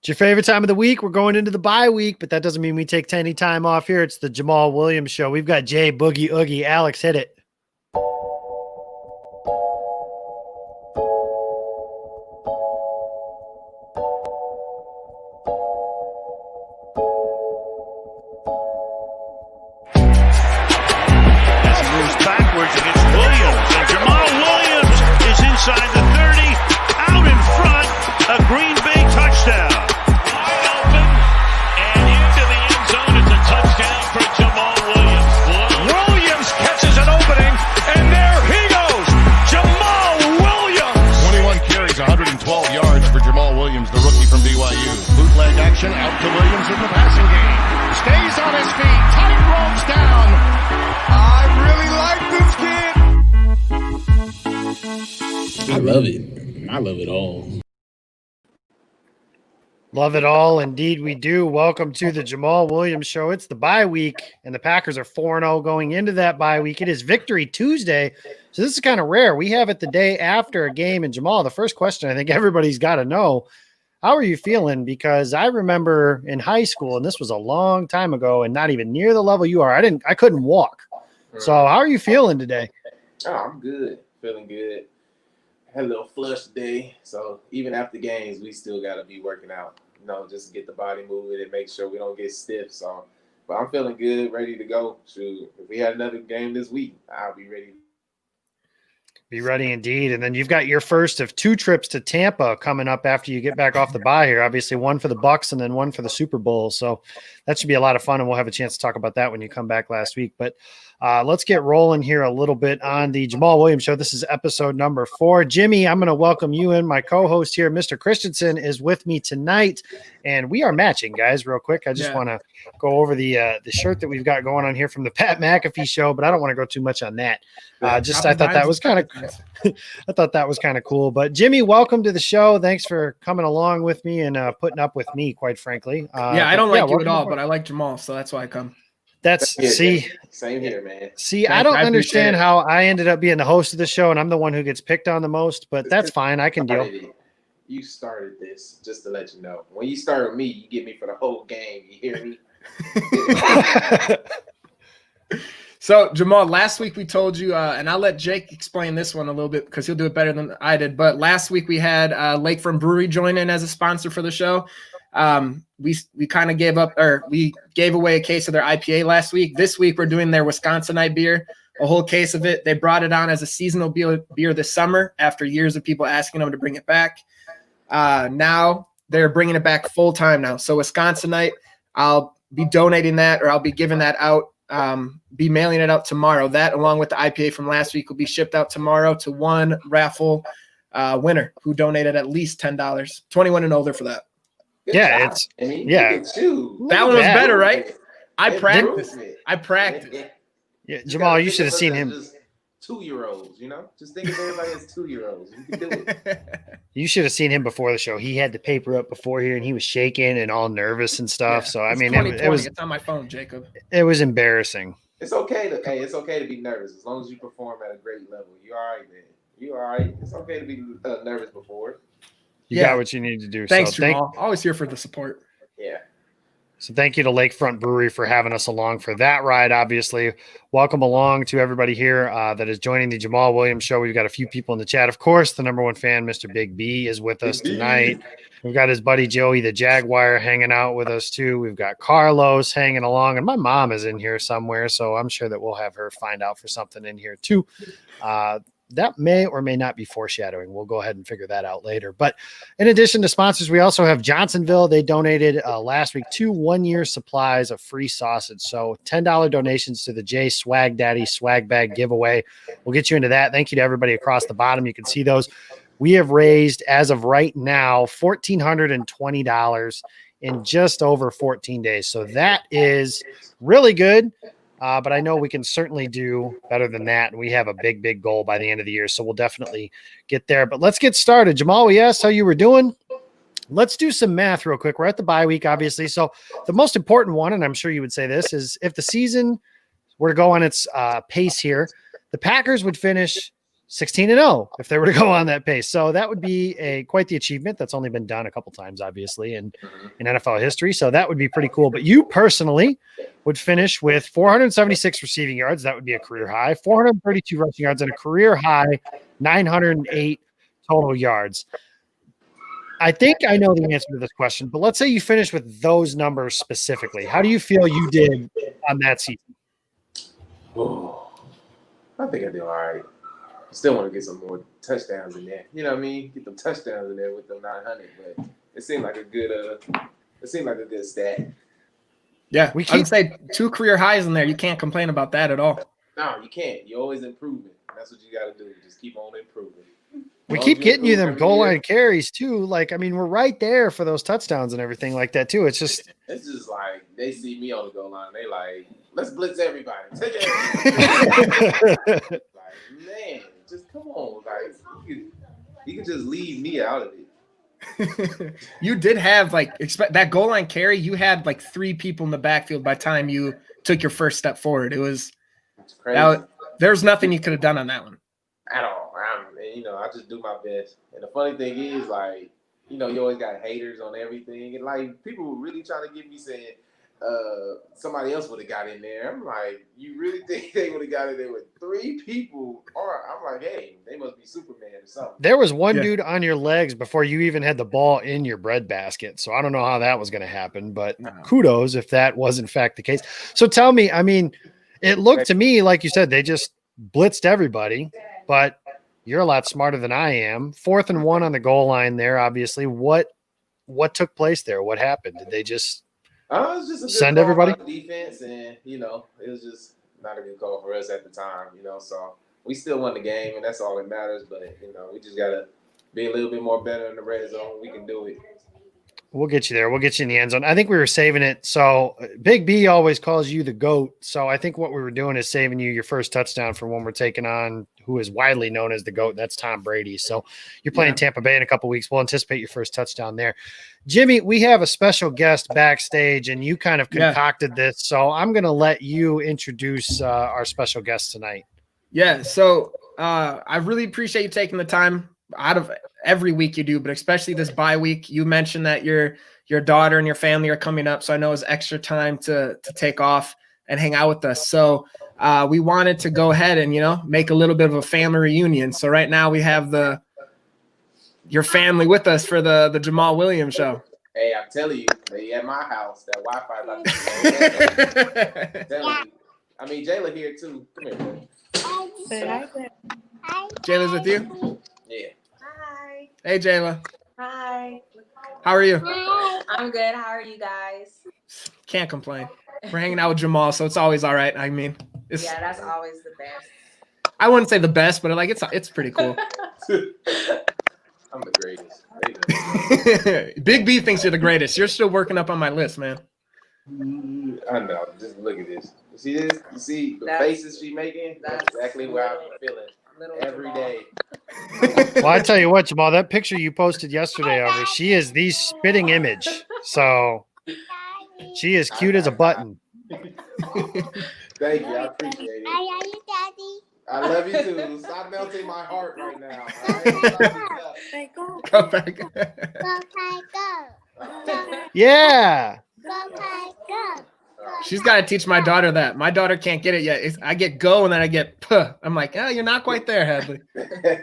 your favorite time of the week. We're going into the bye week, but that doesn't mean we take any time off here. It's the Jamaal Williams Show. We've got Jay, Boogie, Oogie. Alex, hit it. Inside the 30, out in front, a Green Bay touchdown. Wide open and into the end zone. It's a touchdown for Jamaal Williams. Williams catches an opening, and there he goes, Jamaal Williams. 21 carries, 112 yards for Jamaal Williams, the rookie from BYU. Bootleg action out to Williams in the passing game. Stays on his feet, tight ropes down. I really like this kid. I love it. I love it all. Love it all. Indeed, we do. Welcome to the Jamaal Williams Show. It's the bye week, and the Packers are 4-0 going into that bye week. It is Victory Tuesday, so this is kind of rare. We have it the day after a game. And Jamaal, the first question I think everybody's got to know, how are you feeling? Because I remember in high school, and this was a long time ago, and not even near the level you are. I couldn't walk. So how are you feeling today? Oh, I'm good. Feeling good. Had a little flush day, so even after games, we still got to be working out, just to get the body moving and make sure we don't get stiff. So, but I'm feeling good, ready to go. Shoot, if we had another game this week, I'll be ready. Be ready indeed. And then you've got your first of 2 trips to Tampa coming up after you get back off the bye here. Obviously, one for the Bucs and then one for the Super Bowl. So that should be a lot of fun, and we'll have a chance to talk about that when you come back last week. But let's get rolling here a little bit on the Jamaal Williams Show. This is episode number 4. Jimmy, I'm going to welcome you in. My co-host here, Mr. Christensen, is with me tonight, and we are matching, guys, real quick. I just want to go over the shirt that we've got going on here from the Pat McAfee Show, but I don't want to go too much on that. I thought that was kind of cool. But Jimmy, welcome to the show. Thanks for coming along with me and putting up with me, quite frankly. I don't like you at all, but I like Jamaal, so that's why I come. Same here, man. I don't understand how I ended up being the host of the show, and I'm the one who gets picked on the most, but that's fine. I can deal. You started this, just to let you know. When you start with me, you get me for the whole game. You hear me? So, Jamaal, last week we told you, and I'll let Jake explain this one a little bit because he'll do it better than I did, but last week we had Lakefront Brewery join in as a sponsor for the show. We kind of gave away a case of their IPA last week. This week we're doing their Wisconsinite beer, a whole case of it. They brought it on as a seasonal beer this summer after years of people asking them to bring it back. Now they're bringing it back full time now. So Wisconsinite, I'll be donating that, or I'll be giving that out. Be mailing it out tomorrow. That, along with the IPA from last week, will be shipped out tomorrow to one raffle winner who donated at least $10, 21 and older for that. Good job. That one was better, right? I practiced. Yeah, Jamaal, you should have seen him. 2-year-olds, just think of everybody as 2-year-olds. You can do it. You should have seen him before the show. He had the paper up before here, and he was shaking and all nervous and stuff. Yeah, so I mean, it's on my phone, Jacob. It was embarrassing. It's okay to be nervous as long as you perform at a great level. You all right, man? You all right? It's okay to be nervous before. You got what you need to do. Thanks, Jamaal. Always here for the support. Yeah. So thank you to Lakefront Brewery for having us along for that ride, obviously. Welcome along to everybody here that is joining the Jamaal Williams Show. We've got a few people in the chat. Of course, the number one fan, Mr. Big B, is with us tonight. We've got his buddy Joey, the Jaguar, hanging out with us too. We've got Carlos hanging along, and my mom is in here somewhere, so I'm sure that we'll have her find out for something in here too. That may or may not be foreshadowing. We'll go ahead and figure that out later. But in addition to sponsors, we also have Johnsonville. They donated last week 2 one-year supplies of free sausage. So $10 donations to the J Swag Daddy Swag Bag giveaway. We'll get you into that. Thank you to everybody across the bottom. You can see those. We have raised, as of right now, $1,420 in just over 14 days. So that is really good. But I know we can certainly do better than that. And we have a big, big goal by the end of the year. So we'll definitely get there. But let's get started. Jamaal, we asked how you were doing. Let's do some math real quick. We're at the bye week, obviously. So the most important one, and I'm sure you would say this, is if the season were to go on its pace here, the Packers would finish 16-0 if they were to go on that pace. So that would be quite the achievement. That's only been done a couple times, obviously, in NFL history. So that would be pretty cool. But you personally would finish with 476 receiving yards. That would be a career high. 432 rushing yards and a career high 908 total yards. I think I know the answer to this question, but let's say you finish with those numbers specifically. How do you feel you did on that season? Oh, I think I did all right. Still want to get some more touchdowns in there. You know what I mean? Get them touchdowns in there with them 900. But it seemed like a good. Stat. Yeah, I would say 2 career highs in there. You can't complain about that at all. No, you can't. You're always improving. That's what you got to do. Just keep on improving. We keep getting you them goal line carries too. Like, I mean, we're right there for those touchdowns and everything like that too. It's just like they see me on the goal line. They like, let's blitz everybody. Take it. Like, man, just come on. Like, you can just leave me out of it. You did have that goal line carry. You had 3 people in the backfield by the time you took your first step forward. It's crazy. There's nothing you could have done on that one at all. I just do my best. And the funny thing is, you always got haters on everything. And, people were really trying to get me saying somebody else would have got in there. I'm like, you really think they would have got in there with 3 people? Or I'm like, hey, they must be Superman or something. There was one dude on your legs before you even had the ball in your bread basket. So I don't know how that was going to happen, but kudos if that was in fact the case. So tell me, I mean, it looked to me, like you said, they just blitzed everybody, but you're a lot smarter than I am. 4th and 1 on the goal line there, obviously. What took place there? What happened? Did they just it was just a good send everybody? Defense, and, it was just not a good call for us at the time, So we still won the game, and that's all that matters. But, we just got to be a little bit more better in the red zone. We can do it. We'll get you there. We'll get you in the end zone. I think we were saving it. So Big B always calls you the GOAT. So I think what we were doing is saving you your first touchdown for when we're taking on who is widely known as the GOAT. That's Tom Brady. So you're playing Tampa Bay in a couple weeks. We'll anticipate your first touchdown there. Jimmy, we have a special guest backstage, and you kind of concocted this. So I'm going to let you introduce our special guest tonight. Yeah. So I really appreciate you taking the time out of every week you do, but especially this bye week. You mentioned that your daughter and your family are coming up, so I know it's extra time to take off and hang out with us. So we wanted to go ahead and make a little bit of a family reunion. So right now we have your family with us for the Jamaal Williams Show. Hey, I'm telling you, they at my house. That Wi-Fi. I mean, Jayla here too. Come here. Hi. Jayla's with you? Yeah. Hi. Hey, Jayla. Hi. How are you? I'm good. How are you guys? Can't complain. We're hanging out with Jamaal, so it's always all right. I mean, that's always the best. I wouldn't say the best, but it's pretty cool. I'm the greatest. Big B thinks you're the greatest. You're still working up on my list, man. I know. Just look at this. You see this? You see the faces she's making? That's exactly what I'm feeling every day. Well, I tell you what, Jamaal, that picture you posted yesterday of her, she is the spitting image. So she is cute as a button. Thank you. I appreciate it. I love you, Daddy. I love you too. Stop melting my heart right now. Right? Go back. Go. Yeah. Go. She's got to teach my daughter that. My daughter can't get it yet. I get go and then I get puh. I'm like, you're not quite there, Hadley.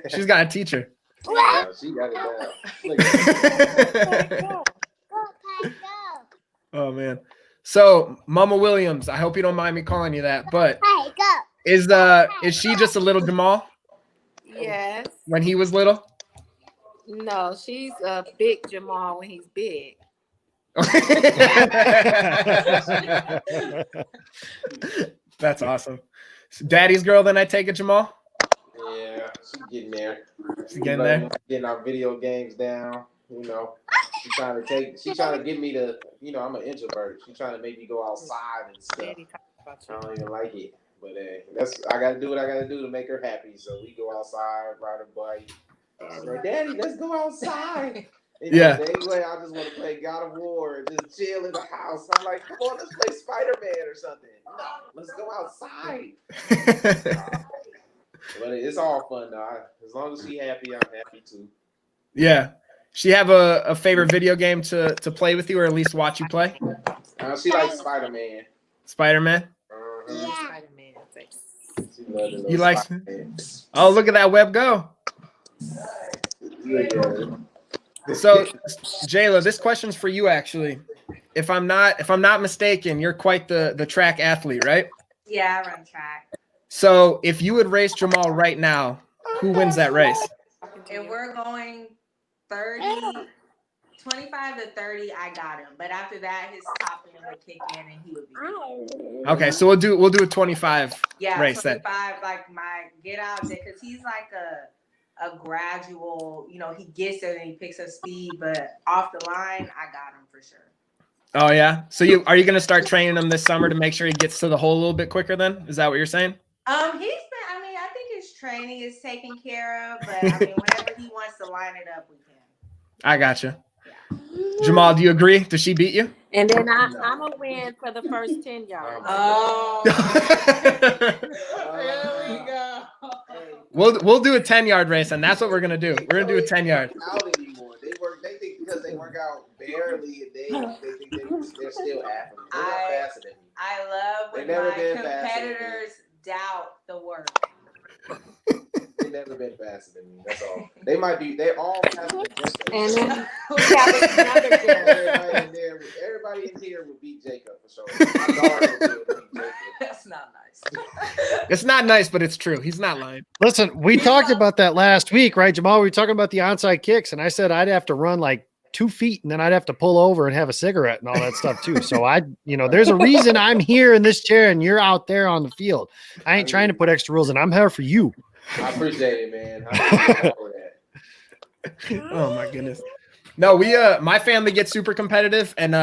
She's got to teach her. Yeah, she got it down. Oh, man. So, Mama Williams, I hope you don't mind me calling you that, but is she just a little Jamaal? Yes. When he was little? No, she's a big Jamaal when he's big. That's awesome. So Daddy's girl, then I take it, Jamaal? Yeah, she's getting there. She's getting there. Getting our video games down, She's trying to get me to, I'm an introvert. She's trying to make me go outside and stuff. I don't even like it. But I gotta do what I gotta do to make her happy. So we go outside, ride a bike. She's like, Daddy, let's go outside. And anyway, I just want to play God of War and just chill in the house. I'm like, come on, let's play Spider-Man or something. No, let's go outside. But it's all fun though. As long as she happy, I'm happy too. Yeah. She have a favorite video game to play with you, or at least watch you play? She likes Spider-Man. Spider-Man? Spider-Man face. She loves the little You like? Spider-Man. Oh, look at that web go. Yeah. So, Jayla, this question's for you actually. If I'm not mistaken, you're quite the track athlete, right? Yeah, I run track. So, if you would race Jamaal right now, who wins that race? If we're going 25 to 30, I got him. But after that, his top end would kick in and he would be. Okay, so we'll do a 25 Yeah, race 25, like my get out there, because he's like a gradual, he gets there and he picks up speed, but off the line, I got him for sure. Oh yeah. So are you going to start training him this summer to make sure he gets to the hole a little bit quicker then? Is that what you're saying? I think his training is taken care of, but whenever he wants to line it up, we can. I gotcha. Jamaal, do you agree? Does she beat you? And then I'm going to win for the first 10 yards. Oh. There we go. We'll do a 10-yard race, and that's what we're going to do. We're going to do a 10-yard. Out anymore. They think because they work out barely a day, they think they're still athletes. They're not faster than me. I love when They've never my been faster than me. competitors doubt the work. They've never been faster than me. That's all. They're all faster than And Jacob. then we have another girl. Everybody in here would beat Jacob for sure. My daughter would beat Jacob. That's not nice. It's not nice, but it's true. He's not lying. Listen, we talked about that last week, right, Jamaal? We were talking about the onside kicks, and I said I'd have to run like 2 feet, and then I'd have to pull over and have a cigarette and all that stuff too. So there's a reason I'm here in this chair and you're out there on the field. I ain't trying to put extra rules in. I'm here for you. I appreciate it, man. I appreciate that. Oh my goodness. No, my family gets super competitive, and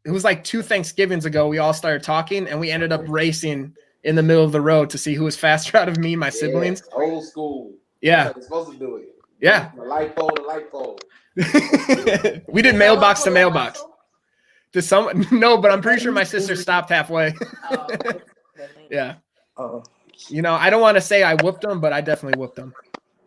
it was like 2 Thanksgivings ago. We all started talking, and we ended up racing in the middle of the road to see who was faster out of me and my siblings. Old school. Yeah. That's how they're supposed to do it. Yeah. The light pole to light pole. We did mailbox to mailbox. No, but I'm pretty sure my sister stopped halfway. Oh. Yeah. I don't want to say I whooped them, but I definitely whooped them.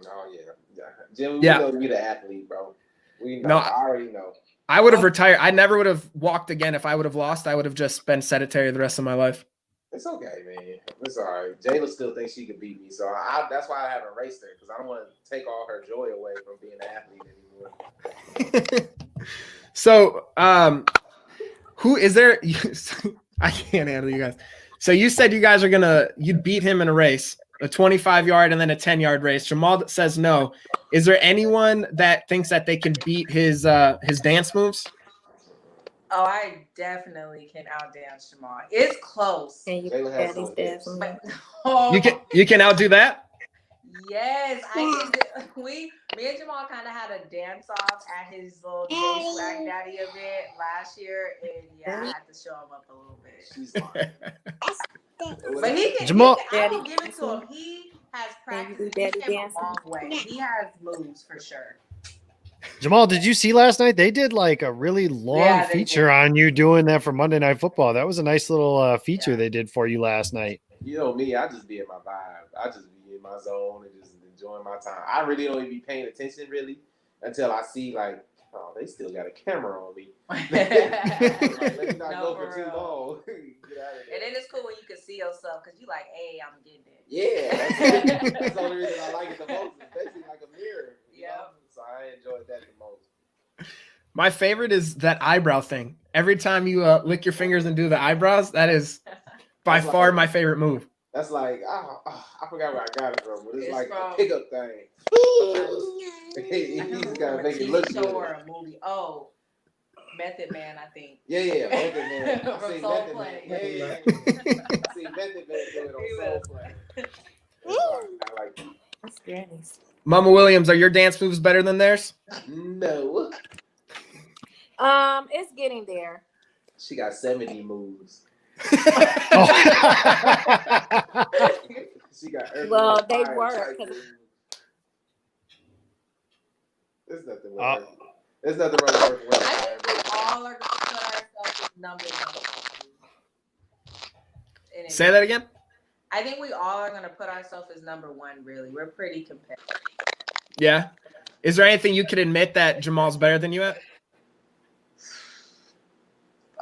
Oh yeah. Jim, we Yeah. know you're the athlete, bro. We know. No, I already know. I would have retired. I never would have walked again if I would have lost. I would have just been sedentary the rest of my life. It's okay, man. It's all right. Jayla still thinks she could beat me, so that's why I haven't raced her, because I don't want to take all her joy away from being an athlete anymore. So, who is there? I can't handle you guys. So you said you guys are you'd beat him in a race, a 25-yard and then a 10-yard race. Jamaal says no. Is there anyone that thinks that they can beat his dance moves? Oh, I definitely can outdance Jamaal. It's close. And you Jayla has daddy's some dance. hits. But, oh, You can outdo that? yes, me and Jamaal kind of had a dance off at his little J Swag Daddy event last year, and yeah, I had to show him up a little bit. She's lying. But he can. Jamaal- I will give it to him. He has Can you practiced. do He daddy came a dancing? long way. He has moves for sure. Jamaal, did you see last night? They did like a really long Yeah, they feature did. on you doing that for Monday Night Football. That was a nice little feature Yeah. they did for you last night. You know me, I just be in my vibe. I just be in my zone and just enjoying my time. I really don't even be paying attention really until I see like, oh, they still got a camera on me. Like, let me not No, go for for too real. long. Get out of there. And then it's cool when you can see yourself because you like, hey, I'm getting it. Yeah, that's the only reason I like it the most. It's basically like a mirror. You know? Yep. So I enjoyed that the most. My favorite is that eyebrow thing. Every time you lick your fingers and do the eyebrows, that is by That's far like- my favorite move. That's like, I forgot where I got it from, but it's It's like from- a pickup thing. He's got to make it look TV show good. or a movie. Oh, Method Man, I think. Yeah, Method Man. I From seen Soul Method Man. Play. Yeah. I seen Method Man do it on Soul Play. I like it. That's very nice. Mama Williams, are your dance moves better than theirs? No. It's getting there. She got 70 moves. Oh. She got every Well, they fire work, type 'cause- move. There's nothing Uh, wrong. There's nothing wrong with I working think we all are going to put ourselves with numbers. Say that again. I think we all are gonna put ourselves as number one. Really, we're pretty competitive. Yeah. Is there anything you could admit that Jamal's better than you at?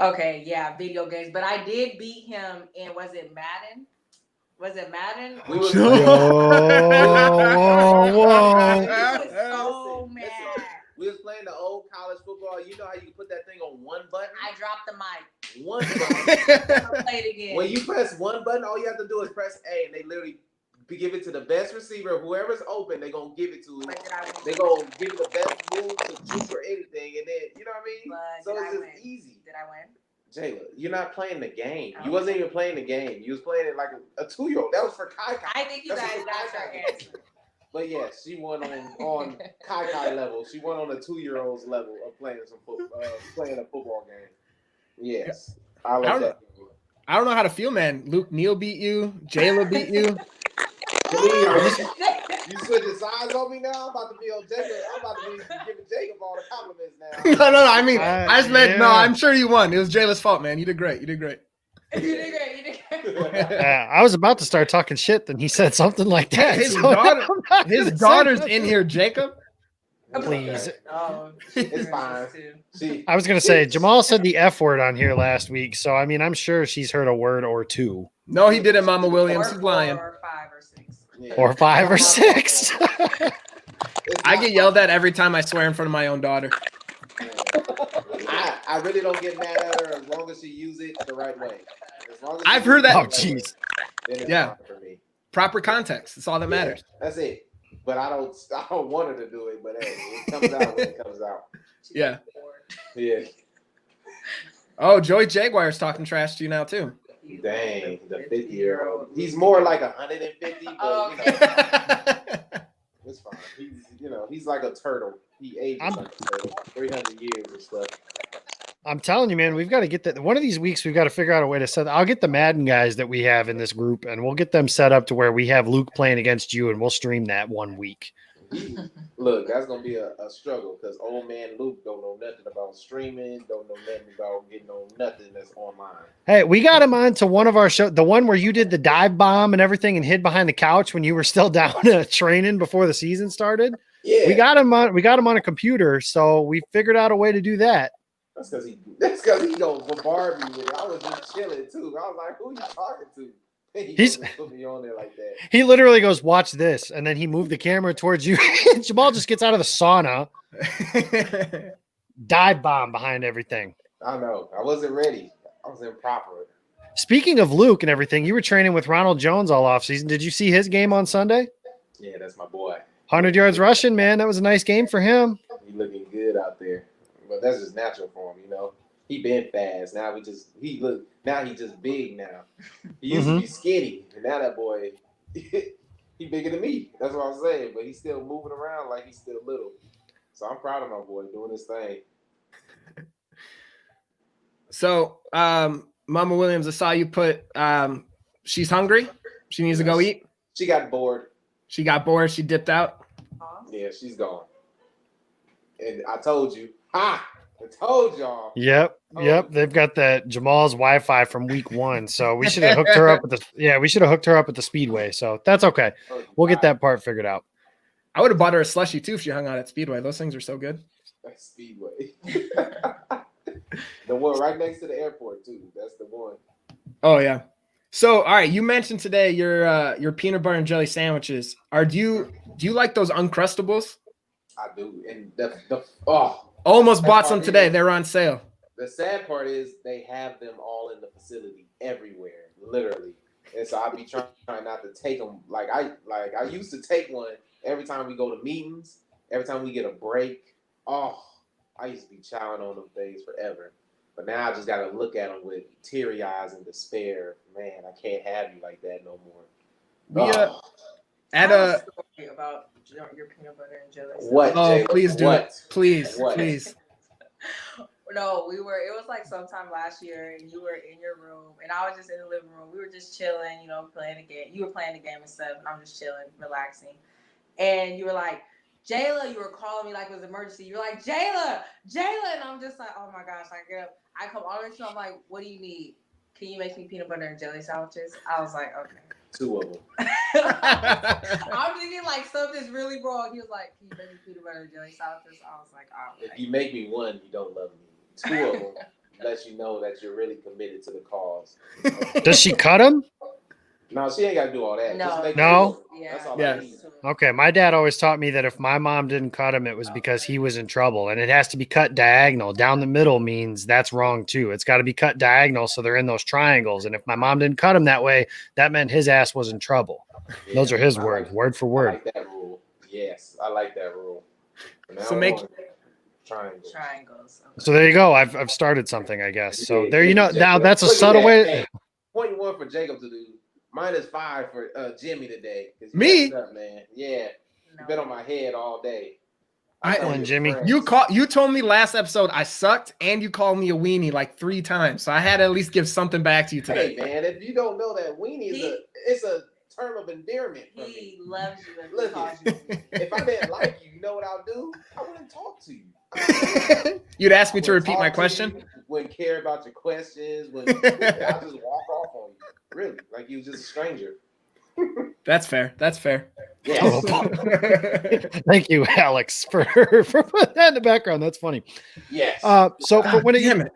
Okay, yeah, video games, but I did beat him in. Was it Madden? Was it Madden? We was Whoa, whoa, whoa. He was so mad. We was playing the old college football. You know how you can put that thing on one button? I dropped the mic. One button. I'll play it again. When you press one button, all you have to do is press A, and they literally give it to the best receiver. Whoever's open, they're going to give it to him. They're going to give it the best move to juke or anything, and then, you know what I mean? But So did it's I just win? easy. Did I win? Jayla, you're not playing the game. You wasn't even playing the game. You was playing it like a 2-year-old. That was for Kai Kai. I think you guys got your answer. But yeah, she won on Kai Kai level. She won on a 2-year-old's level of playing playing a football game. Yes, I like that. I don't know how to feel, man. Luke Neal beat you. Jayla beat you. You switching sides on me now? I'm about to be on Jacob. I'm about to be giving Jacob all the compliments now. No. I mean, I just meant, no, yeah. I'm sure you won. It was Jayla's fault, man. You did great. You did great. You did great. I was about to start talking shit, then he said something like that. His so daughter, I'm not his gonna say daughter's nothing. in here, Jacob. Please. Oh, It's fine. I was going to say, Jamal said the F word on here last week. So, I mean, I'm sure she's heard a word or two. No, he didn't, Mama Williams. He's lying. Or 5 or 6. Yeah. Or 5 or 6. I get yelled at every time I swear in front of my own daughter. I really don't get mad at her as long as she use it the right way. As long as I've heard that. Oh, jeez. Then it's Yeah. fine for me. Proper context. That's all that matters. Yeah, that's it. But I don't want her to do it. But hey, it comes out when it comes out. Yeah. Yeah. Oh, Joey Jaguar's talking trash to you now, too. Dang, the 50-year-old. He's more like 150, but Oh, you know, it's fine. He's like a turtle. He ages like a turtle. 300 years and stuff. I'm telling you, man, we've got to get that. One of these weeks, we've got to figure out a way to set. I'll get the Madden guys that we have in this group, and we'll get them set up to where we have Luke playing against you, and we'll stream that one week. Look, that's gonna be a struggle because old man Luke don't know nothing about streaming, don't know nothing about getting on nothing that's online. Hey, we got him on to one of our shows, the one where you did the dive bomb and everything and hid behind the couch when you were still down training before the season started. Yeah, We got him on a computer, so we figured out a way to do that. That's because he gonna bombard me with it. I was just chilling too. I was like, who you talking to? He's put me on there like that. He literally goes, "Watch this," and then he moved the camera towards you. Jamal just gets out of the sauna, dive bomb behind everything. I know. I wasn't ready. I was improper. Speaking of Luke and everything, you were training with Ronald Jones all off season. Did you see his game on Sunday? Yeah, that's my boy. 100 yards rushing, man. That was a nice game for him. He looking good out there, but that's just natural for him, you know. He been fast. Now he just big now. He used to be skinny, and now that boy, he bigger than me. That's what I'm saying. But he's still moving around like he's still little. So I'm proud of my boy doing his thing. So, Mama Williams, I saw you put. She's hungry. She needs to go eat. She got bored. She got bored. She dipped out. Yeah, she's gone. And I told you. I told y'all. Yep. They've got that Jamal's Wi-Fi from week 1, so we should have hooked her up at the Speedway. So that's okay. We'll get that part figured out. I would have bought her a slushie too if she hung out at Speedway. Those things are so good. That's Speedway. The one right next to the airport too. That's the one. Oh yeah. So all right, you mentioned today your peanut butter and jelly sandwiches. Do you like those Uncrustables? I do, and the almost bought part some today. is- They were on sale. The sad part is they have them all in the facility everywhere, literally. And so I be trying not to take them. Like I used to take one every time we go to meetings, every time we get a break. Oh, I used to be chowing on them things forever. But now I just got to look at them with teary eyes and despair. Man, I can't have you like that no more. We at Tell a us a story about your peanut butter and jelly. What? oh Jayla? please do What? it. Please. What? No, it was like sometime last year, and you were in your room, and I was just in the living room. We were just chilling, playing a game. You were playing the game and stuff, and I'm just chilling, relaxing. And you were like, Jayla, you were calling me like it was an emergency. You were like, Jayla, and I'm just like, oh my gosh, I get up. I come all the way to you, I'm like, what do you need? Can you make me peanut butter and jelly sandwiches? I was like, okay. 2 of them. I'm thinking like something's really wrong. He was like, "Can you make me peanut butter and jelly sauces?" I was like, "Oh." If you make me 1, you don't love me. 2 of them lets you know that you're really committed to the cause. Does she cut him? No, she ain't got to do all that. No. Just make No? me That's all Yeah. I need. Okay, my dad always taught me that if my mom didn't cut him, it was because he was in trouble, and it has to be cut diagonal. Down the middle means that's wrong too. It's got to be cut diagonal, so they're in those triangles. And if my mom didn't cut him that way, that meant his ass was in trouble. Yeah, Those are his I words, like- word for I word. like that rule. Yes, I like that rule. From now So make- on, triangles. Triangles. Okay. So there you go. I've started something, I guess. So Yeah, there you know. Jacob. Now that's a Look at subtle that. way. Hey, 0.1 for Jacob to do. -5 for Jimmy today. 'Cause you Me? messed up, man. Yeah, No. you been on my head all day. I- thought we were Jimmy. friends. You told me last episode I sucked, and you called me a weenie like 3 times. So I had to at least give something back to you today. Hey man, if you don't know that weenie is it's a term of endearment for He me. loves you and Look calls it. you. If I didn't like you, you know what I'll do? I wouldn't talk to you. You'd ask me to Wouldn't repeat my talk to question. you, wouldn't care about your questions. I'll just walk off on you. Really, like you was just a stranger. That's fair. That's fair. Yes. Thank you, Alex, for putting that in the background. That's funny. Yes. So for when Damn it.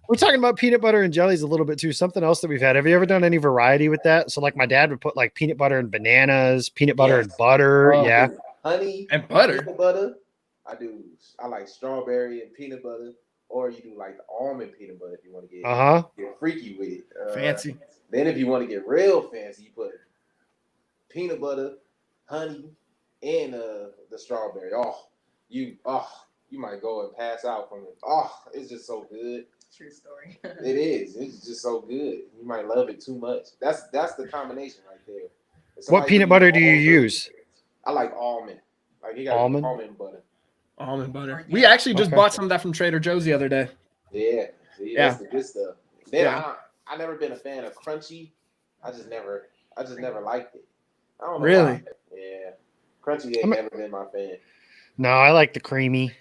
we're talking about peanut butter and jellies a little bit too. Something else that we've had. Have you ever done any variety with that? So like my dad would put like peanut butter and bananas, peanut butter and Yes. butter. Oh, Yeah. Honey And butter. peanut butter. I like strawberry and peanut butter, or you do like the almond peanut butter if you want to get freaky with it. Fancy. Then if you want to get real fancy, you put peanut butter, honey, and the strawberry. You might go and pass out from it. It's just so good. True story. It is. It's just so good. You might love it too much. That's the combination right there. If What somebody peanut give butter you do you almond, use? I like almond. Like you got Almond? almond butter. Almond butter. We actually just Okay. bought some of that from Trader Joe's the other day. Yeah. See, Yeah. that's the good stuff. Then Yeah. I never been a fan of crunchy. I just never liked it. I don't know Really? why. Yeah. Crunchy ain't never been my fan. No, I like the creamy.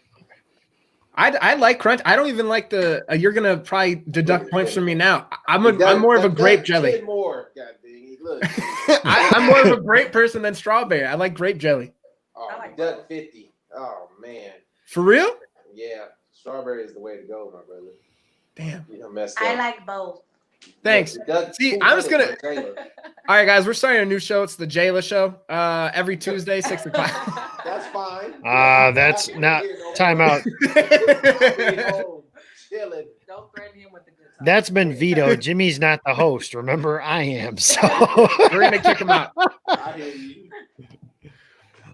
I like crunch. I don't even like the. You're gonna probably deduct points from me now. I'm That- more of a that- grape that jelly. 10 more. God dang it. Look. I'm more of a grape person than strawberry. I like grape jelly. Oh, I like Duck 50. Oh man. For real? Yeah. Strawberry is the way to go, my brother. Damn. You know, messed up. I like both. Thanks. The Duck See, I'm just 200 gonna- for Jayla. All right, guys, we're starting a new show. It's the Jayla Show. Every Tuesday, 6 o'clock. That's fine. That's not time out. Chilling. Don't threaten him with the good time. That's been vetoed. Jimmy's not the host. Remember, I am. So We're gonna kick him out. I hear you.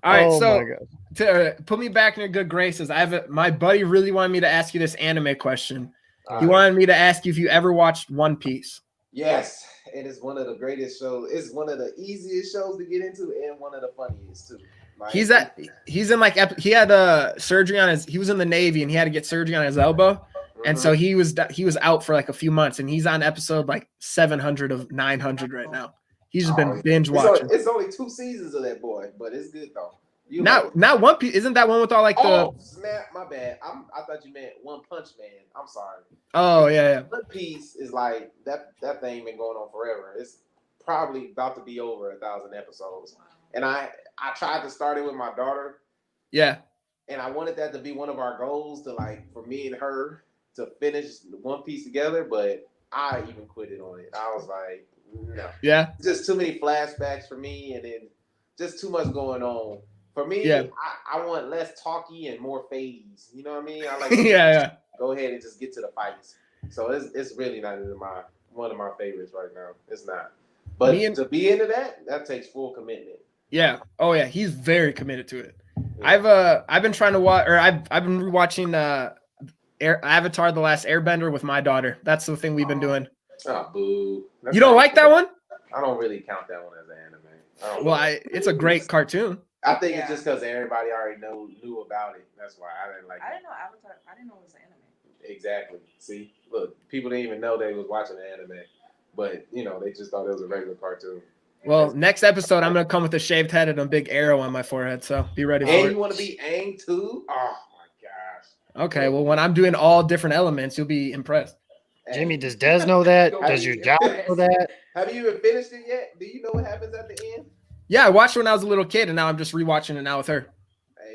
All right, Oh so my God. to put me back in your good graces, my buddy really wanted me to ask you this anime question. He wanted me to ask you if you ever watched One Piece. Yes, it is one of the greatest shows. It's one of the easiest shows to get into, and one of the funniest too. Like, He's in like he had surgery on he was in the Navy and he had to get surgery on his elbow, and so he was out for like a few months, and he's on episode like 700 of 900 right now. He's just been binge watching. It's only 2 seasons of that boy, but it's good though. Not One Piece. Isn't that one with all like the? Snap! My bad. I thought you meant One Punch Man. I'm sorry. Oh yeah. One Piece is like that thing been going on forever. It's probably about to be over 1,000 episodes. And I tried to start it with my daughter, Yeah. and I wanted that to be one of our goals to for me and her to finish One Piece together, but I even quit it on it. I was like, no. Yeah. Just too many flashbacks for me, and then just too much going on. For me, Yeah. I want less talky and more phase. You know what I mean? I like Yeah. go ahead and just get to the fights. So it's really not into one of my favorites right now. It's not. But to be into that takes full commitment. Yeah. Oh yeah. He's very committed to it. Yeah. I've been trying to watch, or I've been rewatching Avatar: The Last Airbender with my daughter. That's the thing we've been doing. Oh boo! You don't like that one? I don't really count that one as an anime. It's a great cartoon. I think it's just because everybody already knew about it. That's why I didn't like it. I didn't know Avatar. I didn't know it was an anime. Exactly. See, look, people didn't even know they was watching the anime, but they just thought it was a regular cartoon. Well, next episode I'm gonna come with a shaved head and a big arrow on my forehead. So be ready for And it. you want to be Aang too? Oh my gosh. Okay. Well, when I'm doing all different elements, you'll be impressed. Jimmy, does Des know that? Does your job know that? Have you even finished it yet? Do you know what happens at the end? Yeah, I watched it when I was a little kid, and now I'm just rewatching it now with her.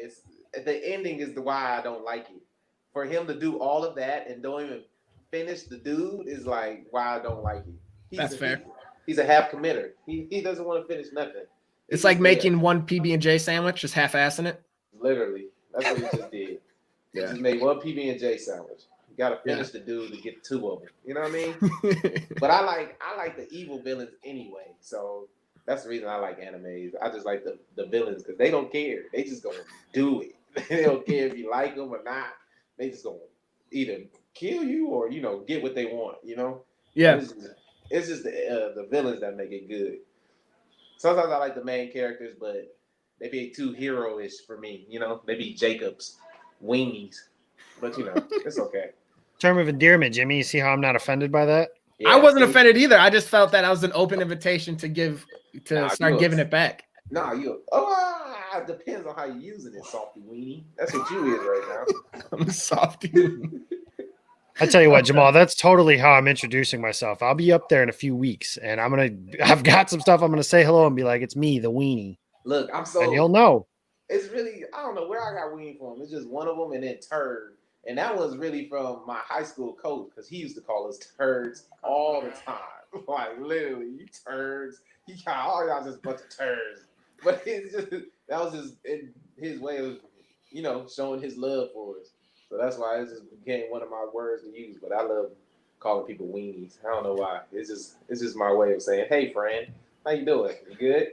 It's the ending is the why I don't like it. For him to do all of that and don't even finish the dude is like why I don't like it. That's fair. He's a half committer. He doesn't want to finish nothing. It's like making one PB&J sandwich, just half-assing it. Literally, that's what he just did. He just made one PB&J sandwich. You got to finish the dude to get two of them. You know what I mean? But I like the evil villains anyway. So that's the reason I like animes. I just like the villains because they don't care. They just gonna do it. They don't care if you like them or not. They just gonna either kill you or get what they want. Yeah. It's just the villains that make it good. Sometimes I like the main characters, but they be too hero-ish for me. They be Jacobs, weenies, but it's okay. Term of endearment, Jimmy. You see how I'm not offended by that? Yeah, I wasn't offended either. I just felt that I was an open invitation to start giving it back. Nah, it depends on how you're using it, softy weenie. That's what you is right now. I'm a softy. I tell you what, Jamaal, that's totally how I'm introducing myself. I'll be up there in a few weeks, and I've got some stuff I'm gonna say hello and be like, it's me, the weenie. Look, and you'll know. It's really, I don't know where I got weenie from. It's just one of them, and then turd, and that was really from my high school coach because he used to call us turds all the time, like literally, you turds. He got all y'all just a bunch of turds, but it's just that was his way of showing his love for us. So that's why it just became one of my words to use. But I love calling people weenies. I don't know why. It's just my way of saying, "Hey, friend, how you doing? You good?"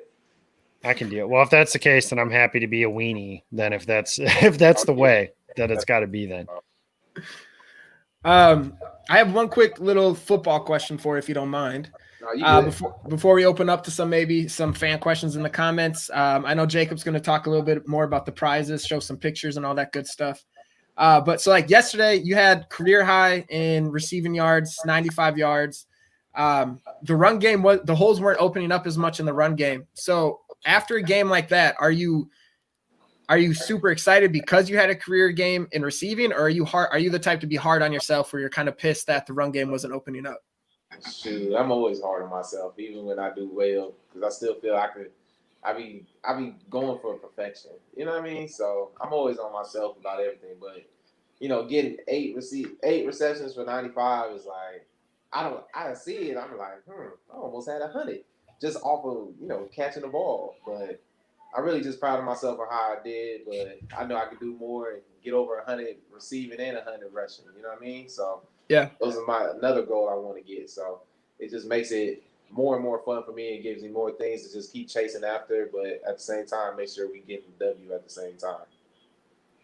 I can deal. Well, if that's the case, then I'm happy to be a weenie. Then if that's the way that it's got to be, then. I have one quick little football question for you, if you don't mind. Before we open up to some fan questions in the comments, I know Jacob's going to talk a little bit more about the prizes, show some pictures and all that good stuff. But so like yesterday, you had career high in receiving yards, 95 yards. The run game the holes weren't opening up as much in the run game. So after a game like that, are you super excited because you had a career game in receiving, or are you the type to be hard on yourself where you're kind of pissed that the run game wasn't opening up? Shoot, I'm always hard on myself, even when I do well, because I still feel I be going for perfection. You know what I mean? So I'm always on myself about everything. But getting 8 receptions for 95 is like I see it. I'm like, I almost had 100 just off of catching the ball. But I really just proud of myself for how I did. But I know I could do more and get over 100 receiving and 100 rushing. You know what I mean? So yeah, those are another goal I want to get. So it just makes it more and more fun for me. It gives me more things to just keep chasing after, but at the same time, make sure we get the W at the same time.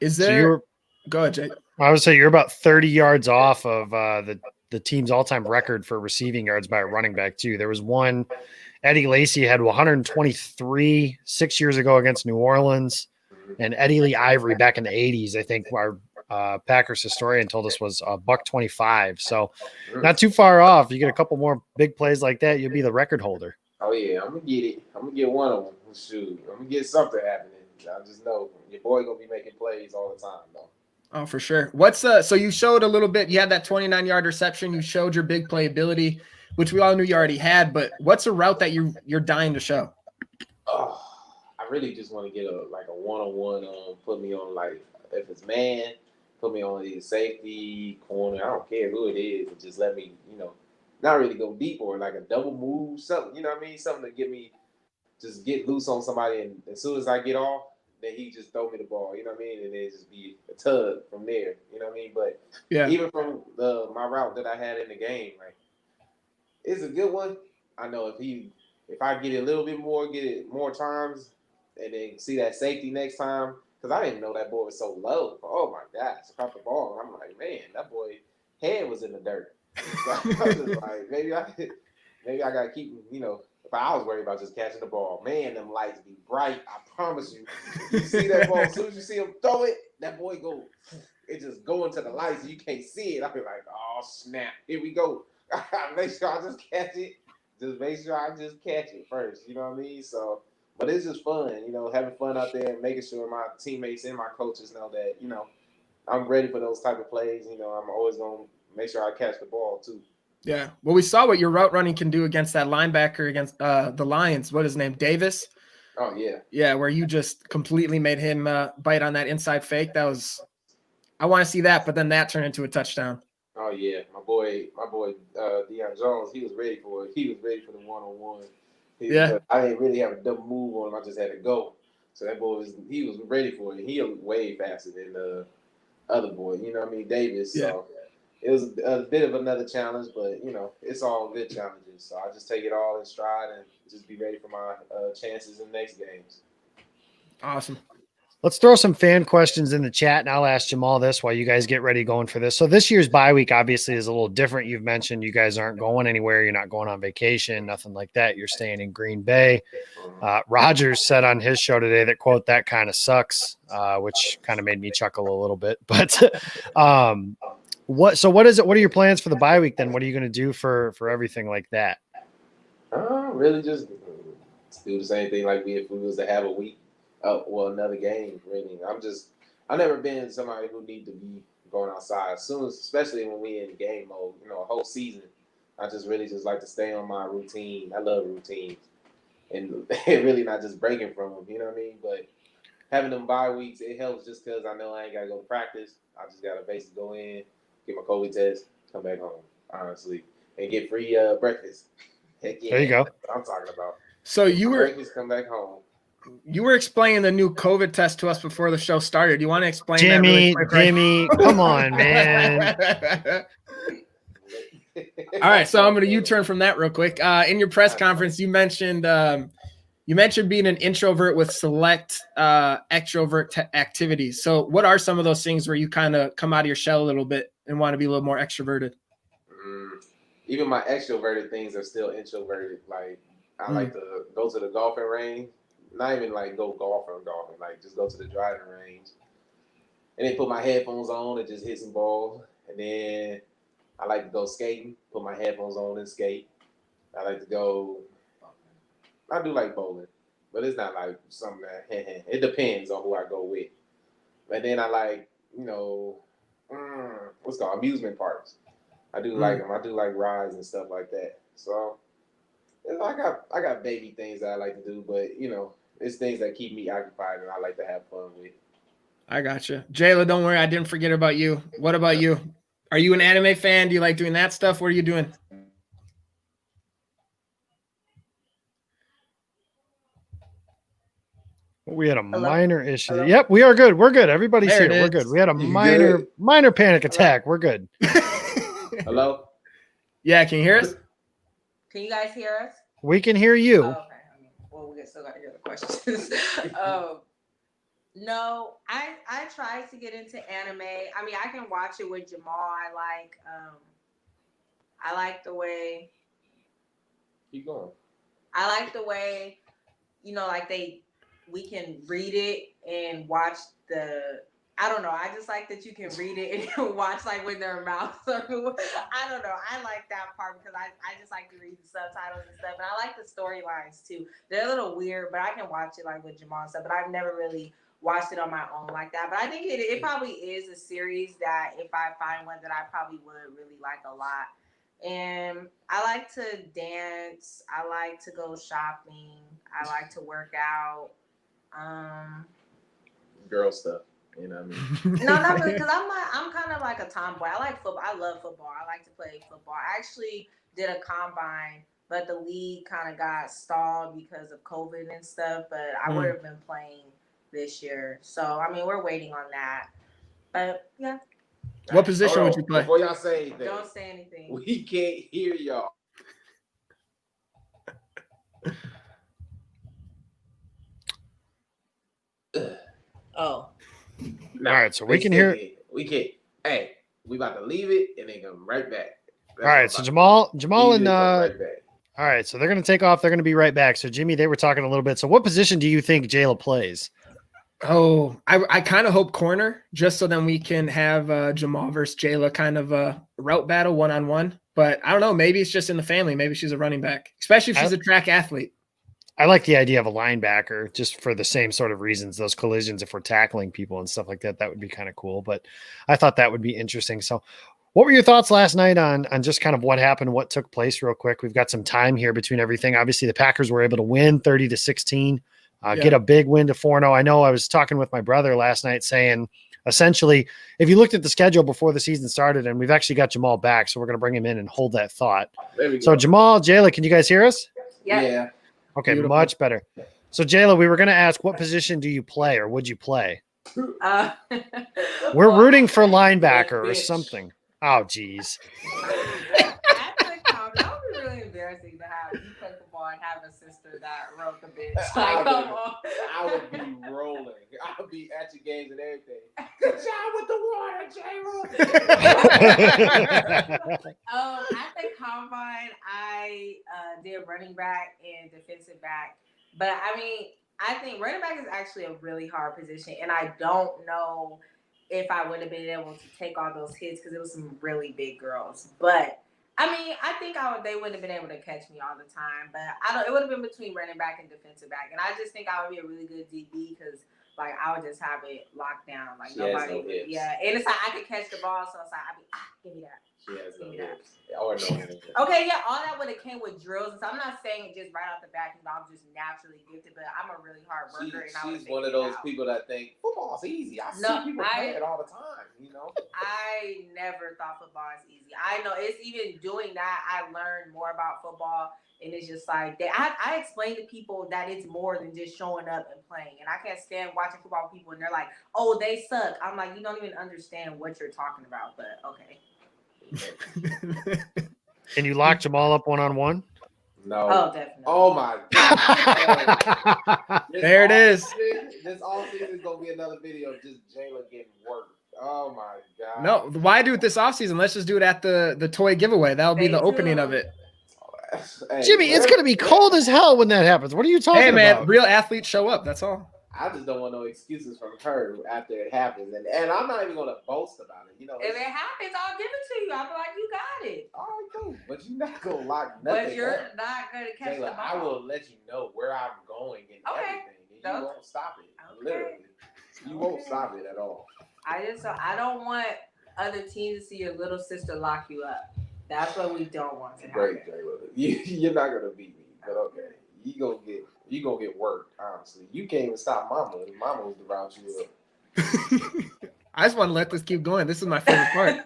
Is there? Go ahead, Jake. I would say you're about 30 yards off of the team's all-time record for receiving yards by a running back too. There was one, Eddie Lacy had 123 6 years ago against New Orleans, and Eddie Lee Ivory back in the 80s, I think our Packers historian told us was $125. So not too far off. You get a couple more big plays like that, you'll be the record holder. Oh yeah, I'm gonna get it. I'm gonna get one of them. Shoot, I'm gonna get something happening. I just know your boy gonna be making plays all the time, though. Oh, for sure. So you showed a little bit. You had that 29-yard reception. You showed your big play ability, which we all knew you already had. But what's a route that you're dying to show? Oh, I really just want to get a one-on-one. Put me on if it's man, put me on either safety, corner. I don't care who it is, but just let me not really go deep or like a double move, something. You know what I mean? Something to get me just get loose on somebody, and as soon as I get off, then he just throw me the ball, you know what I mean? And then just be a tug from there, you know what I mean? But even from my route that I had in the game, like, it's a good one. I know if I get it a little bit more, get it more times, and then see that safety next time, because I didn't know that boy was so low. Oh my gosh, I caught the ball, and I'm like, man, that boy head was in the dirt. So I was just like, maybe I gotta keep If I was worried about just catching the ball, man, them lights be bright. I promise you. You see that ball, as soon as you see him throw it, that boy it just go into the lights and you can't see it. I be like, oh snap, here we go. Make sure I just catch it. Just make sure I just catch it first. You know what I mean? So, but it's just fun, having fun out there and making sure my teammates and my coaches know that, I'm ready for those type of plays. You know, I'm always gonna make sure I catch the ball too. Yeah. Well, we saw what your route running can do against that linebacker against the Lions. What is his name? Davis. Oh yeah. Yeah, where you just completely made him bite on that inside fake. That was, I want to see that, but then that turned into a touchdown. Oh yeah, my boy, Deion Jones. He was ready for it. He was ready for the one-on-one. Yeah. I didn't really have a double move on him. I just had to go. So that boy he was ready for it. He was way faster than the other boy. You know what I mean, Davis. Yeah. So it was a bit of another challenge, but you know, it's all good challenges. So I just take it all in stride and just be ready for my chances in the next games. Awesome. Let's throw some fan questions in the chat, and I'll ask Jamaal this while you guys get ready going for this. So this year's bye week obviously is a little different. You've mentioned you guys aren't going anywhere. You're not going on vacation, nothing like that. You're staying in Green Bay. Rogers said on his show today that, quote, that kind of sucks, which kind of made me chuckle a little bit. But what are your plans for the bye week then? What are you going to do for everything like that? Really just do the same thing like if we was to have a week. Another game, really. I've never been somebody who need to be going outside especially when we in game mode, you know, a whole season. I just really just like to stay on my routine. I love routines and really not just breaking from them, you know what I mean? But having them bye weeks, it helps just because I know I ain't got to go to practice. I just got to basically go in, get my COVID test, come back home, honestly, and get free breakfast. Heck yeah, there you go. That's what I'm talking about. So breakfast, come back home. You were explaining the new COVID test to us before the show started. You want to explain Jimmy, that really quick, Jimmy, come on, man. All right, so I'm going to U-turn from that real quick. In your press conference, you mentioned being an introvert with select extrovert activities. So what are some of those things where you kind of come out of your shell a little bit and want to be a little more extroverted? Even my extroverted things are still introverted. Like I like to go to the golfing range. Not even like go golfing, like just go to the driving range and then put my headphones on and just hit some balls. And then I like to go skating, put my headphones on and skate. I do like bowling, but it's not like something that, it depends on who I go with. And then I like, you know, what's called amusement parks. I do like them. I do like rides and stuff like that. So I got baby things that I like to do, but you know, it's things that keep me occupied and I like to have fun with. I gotcha. Jayla, don't worry, I didn't forget about you. What about you? Are you an anime fan? Do you like doing that stuff? What are you doing? We had a minor issue. Hello? Yep, we are good. We're good. Everybody's here. We're good. We had a minor panic attack. We're good. Hello? Yeah, can you hear us? Can you guys hear us? We can hear you. Oh, okay. We still got to hear the questions. No, I tried to get into anime. I mean, I can watch it with Jamaal. I like the way. Keep going. I like the way, you know, like we can read it and watch I don't know. I just like that you can read it and watch like when their mouths are. I don't know. I like that part because I just like to read the subtitles and stuff. And I like the storylines too. They're a little weird, but I can watch it like with Jamaal and stuff. But I've never really watched it on my own like that. But I think it probably is a series that if I find one that I probably would really like a lot. And I like to dance. I like to go shopping. I like to work out. Girl stuff. You know what I mean? No, not really, because I'm kind of like a tomboy. I like football. I love football. I like to play football. I actually did a combine, but the league kind of got stalled because of COVID and stuff. But I would have been playing this year. So, I mean, we're waiting on that. But, yeah. What position would you play? Before y'all say anything. Don't say anything. We can't hear y'all. Oh. No, all right, so we can hear. We can't. Hey, we about to leave it and then come right back. All right, so Jamaal and right all right, so they're going to take off. They're going to be right back. So Jimmy, they were talking a little bit. So what position do you think Jayla plays? Oh, I kind of hope corner, just so then we can have Jamaal versus Jayla kind of a route battle one-on-one. But I don't know. Maybe it's just in the family. Maybe she's a running back, especially if she's a track athlete. I like the idea of a linebacker just for the same sort of reasons, those collisions, if we're tackling people and stuff like that, that would be kind of cool. But I thought that would be interesting. So what were your thoughts last night on just kind of what happened, what took place real quick? We've got some time here between everything. Obviously the Packers were able to win 30-16, get a big win to 4-0. I know I was talking with my brother last night saying, essentially, if you looked at the schedule before the season started, and we've actually got Jamaal back, so we're going to bring him in and hold that thought. So Jamaal, Jayla, can you guys hear us? Yeah. Okay, Beautiful. much better. So Jayla, we were going to ask, what position do you play, or would you play? We're rooting for linebacker or something. Oh, geez. That would be really embarrassing to have you play football and have a sister that wrote the bitch. Like, come on. I would be rolling. I would be at your games and everything. Good job with the water, Jayla. At the combine, I did running back and defensive back. But I mean, I think running back is actually a really hard position, and I don't know if I would have been able to take all those hits because it was some really big girls. But I mean, I think they wouldn't have been able to catch me all the time. But it would have been between running back and defensive back, and I just think I would be a really good DB because like I would just have it locked down, like nobody. And it's like I could catch the ball, so it's like I'd be give me that. She has no Give me that. hips. Or no hips. Okay, yeah, all that would have came with drills. So I'm not saying just right off the bat because I'm just naturally gifted, but I'm a really hard worker. She's one of those people that think football's easy. I see people play it all the time, you know? I never thought football is easy. I know it's even doing that, I learned more about football. And it's just like, I explain to people that it's more than just showing up and playing. And I can't stand watching football with people and they're like, oh, they suck. I'm like, you don't even understand what you're talking about, but okay. Can you lock Jamaal up one-on-one? No. Oh, definitely. Oh my God. There it is. This all season is gonna be another video of just Jayla getting worked. Oh my God. No, why do it this offseason? Let's just do it at the toy giveaway. That'll be the opening of it. Hey, Jimmy, it's going to be cold as hell when that happens. What are you talking Hey, man, about? real athletes show up. That's all. I just don't want no excuses from her after it happens. And I'm not even gonna boast about it. You know, If it happens, I'll give it to you. I'll be like, you got it. all right, cool. But you're not gonna lock nothing. But you're up. not going to catch Jayla, the ball. I will let you know where I'm going and everything. And you won't stop it. Okay. Literally. You won't stop it at all. I don't want other teams to see your little sister lock you up. That's what we don't want to happen. Great, Jayla. You're not gonna beat me, but okay. You gonna get worked, honestly. You can't even stop Mama. Mama was the route you up. I just want to let this keep going. This is my favorite part.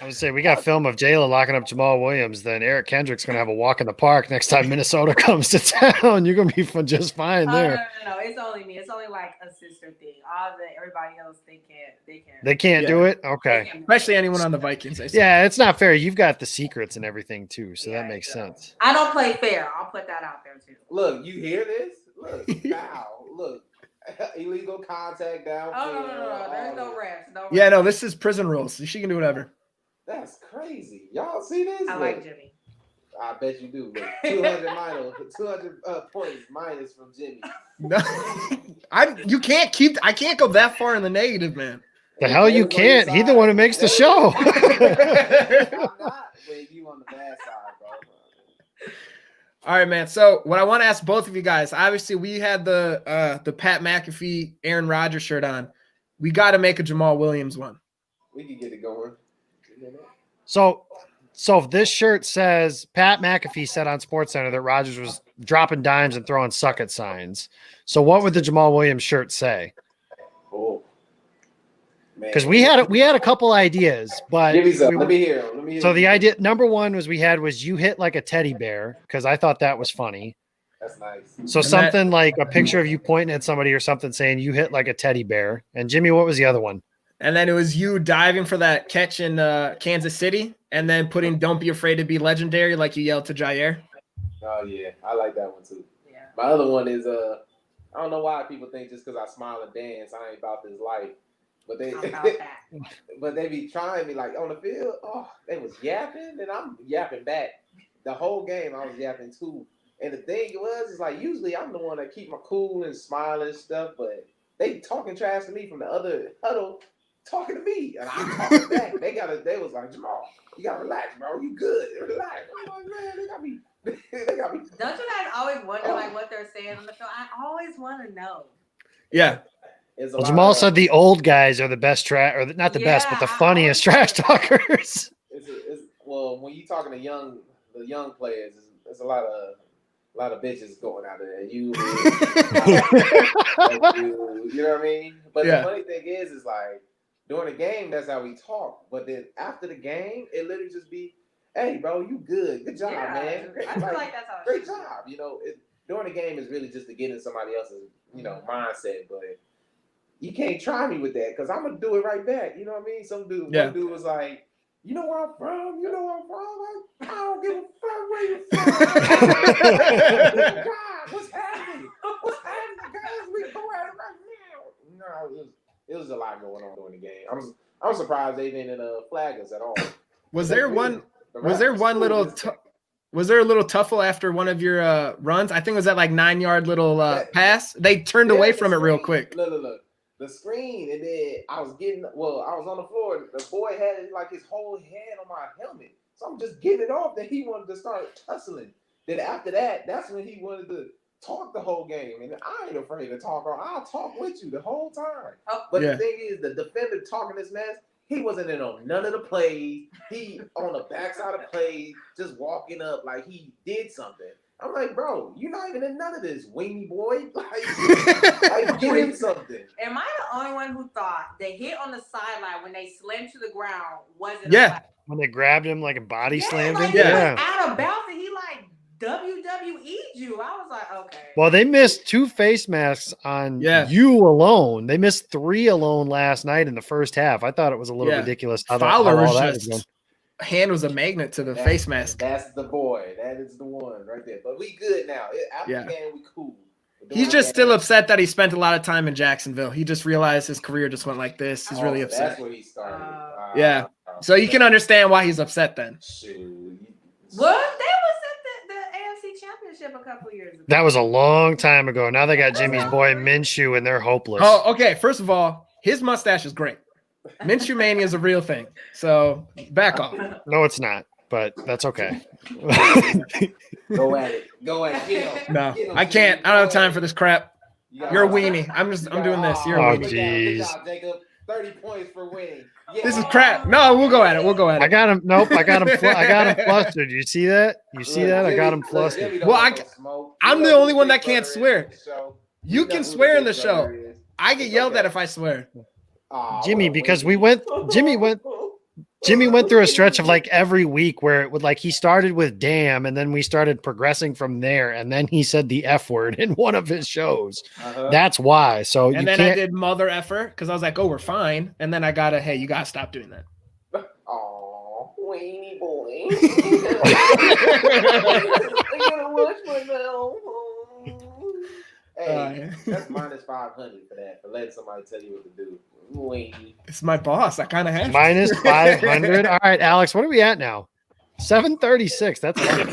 I would say we got film of Jayla locking up Jamaal Williams. Then Eric Kendrick's going to have a walk in the park next time Minnesota comes to town. You're going to be just fine there. No. It's only me. It's only like a sister thing. Everybody else, they can't. They can't do it? Okay. Especially anyone on the Vikings. Yeah, it's not fair. You've got the secrets and everything too, so that makes sense. I don't play fair. I'll put that out there too. Look, you hear this? Look, now, look. Illegal contact down. Oh, no. There's no refs. No refs. Yeah, no, this is prison rules. She can do whatever. That's crazy. Y'all see this? I like Jimmy. I bet you do. Look, 200 points minus from Jimmy. No, I can't go that far in the negative, man. The hell you can't. He's the one who makes the show. I'm not with you on the bad side, bro. All right, man. So what I want to ask both of you guys, obviously we had the Pat McAfee, Aaron Rodgers shirt on. We got to make a Jamaal Williams one. We can get it going. So if this shirt says Pat McAfee said on SportsCenter that Rodgers was dropping dimes and throwing suck it signs. So what would the Jamaal Williams shirt say? Oh. Because we had a couple ideas, but give me some. Let me hear. So the idea number one was you hit like a teddy bear, because I thought that was funny. That's nice. So something like a picture of you pointing at somebody or something saying you hit like a teddy bear. And Jimmy, what was the other one? And then it was you diving for that catch in Kansas City, and then putting "Don't be afraid to be legendary" like you yelled to Jair. Oh yeah, I like that one too. Yeah. My other one is I don't know why people think just because I smile and dance I ain't about this life. But they be trying me like on the field. Oh, they was yapping and I'm yapping back. The whole game I was yapping too. And the thing is like usually I'm the one that keep my cool and smile and stuff, but they talking trash to me from the other huddle. talking to me, and I'm talking back. They was like, Jamal, you gotta relax, bro. You good? Relax. I'm like, man, they got me. Don't you guys always wonder like what they're saying on the field? I always want to know. Yeah. Well, Jamal said the old guys are the best trash, or not the best, but the funniest trash talkers. Well, when you talking to the young players, there's a lot of bitches going out there. You know what I mean? But the funny thing is like during the game, that's how we talk. But then after the game, it literally just be, hey, bro, you good? Good job, man. I feel like that's how. Great job. During the game is really just to get in somebody else's mindset, but. You can't try me with that because I'm gonna do it right back. You know what I mean? One dude was like, "You know where I'm from? You know where I'm from? Like, I don't give a fuck where you from." God, what's happening? What's happening, guys? We go at it right now. No, it was a lot going on during the game. I was surprised they didn't flag us at all. Was there a little tuffle after one of your runs? I think it was that like 9-yard little pass. They turned away from it real quick. Look. The screen, and then I was on the floor. The boy had like his whole head on my helmet. So I'm just getting it off. Then he wanted to start tussling. Then after that, that's when he wanted to talk the whole game. And I ain't afraid to talk. I'll talk with you the whole time. But the thing is, the defender talking this mess, he wasn't in on none of the plays. He on the backside of plays, just walking up like he did something. I'm like, bro, you're not even in none of this, weenie boy. Like get in something. Am I the only one who thought the hit on the sideline when they slammed to the ground wasn't? When they grabbed him like a body slammed him? He was out of bounds and he like WWE'd you. I was like, okay. Well, they missed 2 face masks on you alone. They missed 3 alone last night in the first half. I thought it was a little ridiculous. Fowler was hand was a magnet to the face mask. That's the boy. That is the one right there. But we good now. After the game, we cool. He's just still upset that he spent a lot of time in Jacksonville. He just realized his career just went like this. He's really upset. That's where he started. So you can understand why he's upset then. Well, they was at the AFC Championship a couple years ago. That was a long time ago. Now they got Jimmy's boy Minshew, and they're hopeless. Oh, okay. First of all, his mustache is great. Minshew mania is a real thing. So back off. No, it's not, but that's okay. Go at it. Get him. No, I can't. I don't have time for this crap. You're a weenie. I'm doing this. You're a weenie. Good job, Jacob. 30 points for winning. Yeah. This is crap. No, we'll go at it. I got him. Nope. I got him flustered. You see that? I got him flustered. Well, I'm the only one that can't swear. You can swear in the show. I get yelled at if I swear. Jimmy, because Jimmy went through a stretch of like every week where it would like he started with damn and then we started progressing from there and then he said the F word in one of his shows. That's why. So and then I did mother effer because I was like, oh, we're fine. And then I got hey, you gotta stop doing that. Oh, weenie boy. I gotta watch myself. Hey, that's minus 500 for that, for letting somebody tell you what to do. It's my boss. I kind of have minus 500. All right, Alex, what are we at now? 736. That's funny.